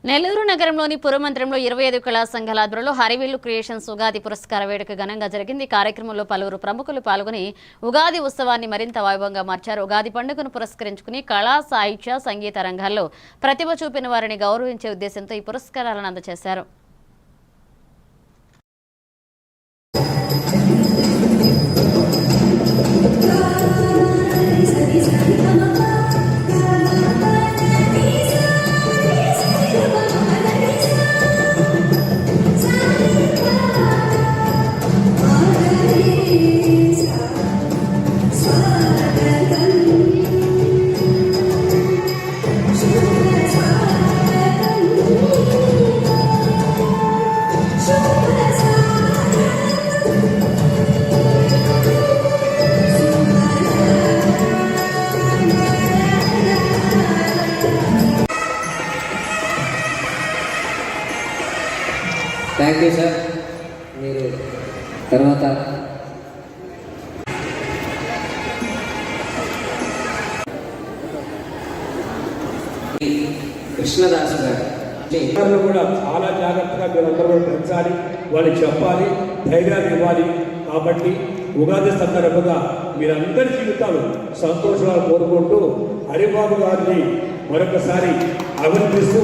నెల్లూరు నగరంలోని పురమందిరంలో 25 కళా సంఘాల ఆధ్వర్యంలో హరివిల్లు క్రియేషన్స్ ఉగాది పురస్కార వేడుక ఘనంగా జరిగింది. కార్యక్రమంలో పలువురు ప్రముఖులు పాల్గొని ఉగాది ఉత్సవాన్ని మరింత వైభవంగా మార్చారు. ఉగాది పండుగను పురస్కరించుకుని కళా, సాహిత్య, సంగీత రంగాల్లో ప్రతిభ చూపిన వారిని గౌరవించే ఉద్దేశంతో ఈ పురస్కారాలను అందజేశారు. Thank you sir. మీరు తర్వాత కృష్ణదాస్ గారు కూడా చాలా జాగ్రత్తగా మీరందరూ కూడా పెంచాలి, వాళ్ళకి చెప్పాలి, ధైర్యాన్ని ఇవ్వాలి. కాబట్టి ఉగాది సందర్భంగా మీరందరి జీవితాలు సంతోషాలు కోరుకుంటూ హరిబాబు గారిని మరొకసారి అభినందిస్తూ,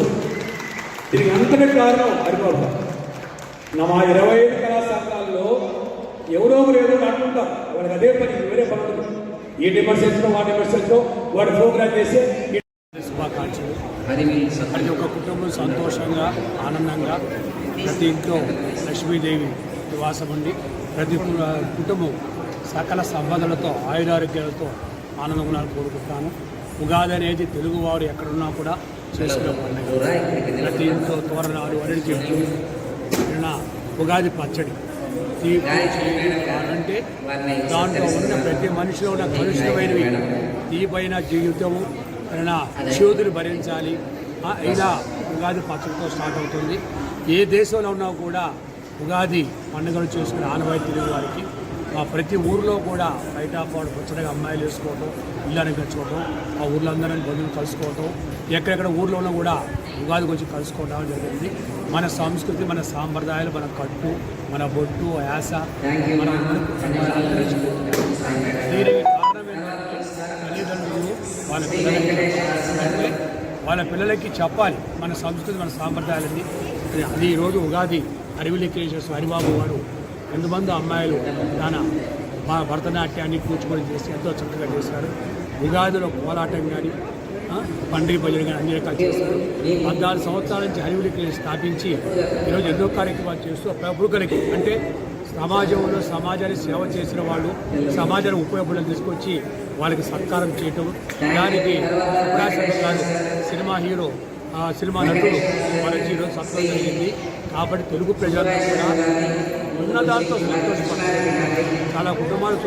దీనికి అంతటి కారణం హరిబాబు. మా 25 కళా సంఘాల్లో ఎవరో ఏదో అంటుంటారు, వాళ్ళకి అదే పని, వేరే పనులు, ఈ విమర్శించడం వాటి విమర్శించడం, వాటి ప్రోగ్రామ్ చేసే శుభాకాంక్షలు. ప్రతి ఒక్క కుటుంబం సంతోషంగా ఆనందంగా ప్రతి ఇంట్లో లక్ష్మీదేవి నివాసం ఉండి ప్రతి కుటుంబం సకల సంపదలతో ఆయురారోగ్యాలతో ఆనందంగా కోరుకుంటాను. ఉగాది అనేది తెలుగువారు ఎక్కడున్నా కూడా చేసుకునే పండుగ. ప్రతి ఇంట్లో తోరణాలు, అరటి చెట్లు, ఉగాది పచ్చడి, అంటే దాంట్లో ఉన్న ప్రతి మనిషిలో ఉన్న కలుషితమైనవి తీపైన జీవితము శోధులు భరించాలి. ఇలా ఉగాది పచ్చడితో స్టార్ట్ అవుతుంది. ఏ దేశంలో ఉన్నా కూడా ఉగాది పండుగలు చేసుకునే ఆనవాయి తెలుగు వారికి. ప్రతి ఊరిలో కూడా బయట పాడు పచ్చడిగా అమ్మాయిలు వేసుకోవటం, ఇళ్ళని గచ్చుకోవటం, ఆ ఊర్లో అందరినీ బంధువులు కలుసుకోవటం, ఎక్కడెక్కడ ఊర్లోనూ కూడా ఉగాదికి వచ్చి కలుసుకోవడం జరిగింది. మన సంస్కృతి, మన సాంప్రదాయాలు, మన కట్టు, మన బొట్టు, యాస, మన దీనికి కారణం ఏంటంటే తల్లిదండ్రులు వాళ్ళ పిల్లలకి చెప్పాలి మన సంస్కృతి, మన సాంప్రదాయాలన్నీ. అది ఈరోజు ఉగాది హరివిల్లు క్రియేషన్స్ హరిబాబు గారు ఎంతమంది అమ్మాయిలు మా భరతనాట్యాన్ని కూచిపూడి చేసి ఎంతో చక్కగా చేశారు. ఉగాదిలో కోలాటం కానీ పండుగ భజన కానీ అన్ని రకాలు చేశారు. 14 సంవత్సరాల నుంచి హరివిల్లు క్రియేషన్ స్థాపించి ఈరోజు ఎన్నో కార్యక్రమాలు చేస్తూ ప్రముఖులకి, అంటే సమాజంలో సమాజాన్ని సేవ చేసిన వాళ్ళు, సమాజానికి ఉపయోగపడడం తీసుకొచ్చి వాళ్ళకి సత్కారం చేయటం, దానికి గారు సినిమా హీరో, సినిమా నటుడు వాళ్ళకి ఈరోజు సత్కారం జరిగింది. కాబట్టి తెలుగు ప్రజలకు కూడా ఉన్న దాంతో సంతోషపడుతుంది. చాలా కుటుంబాలు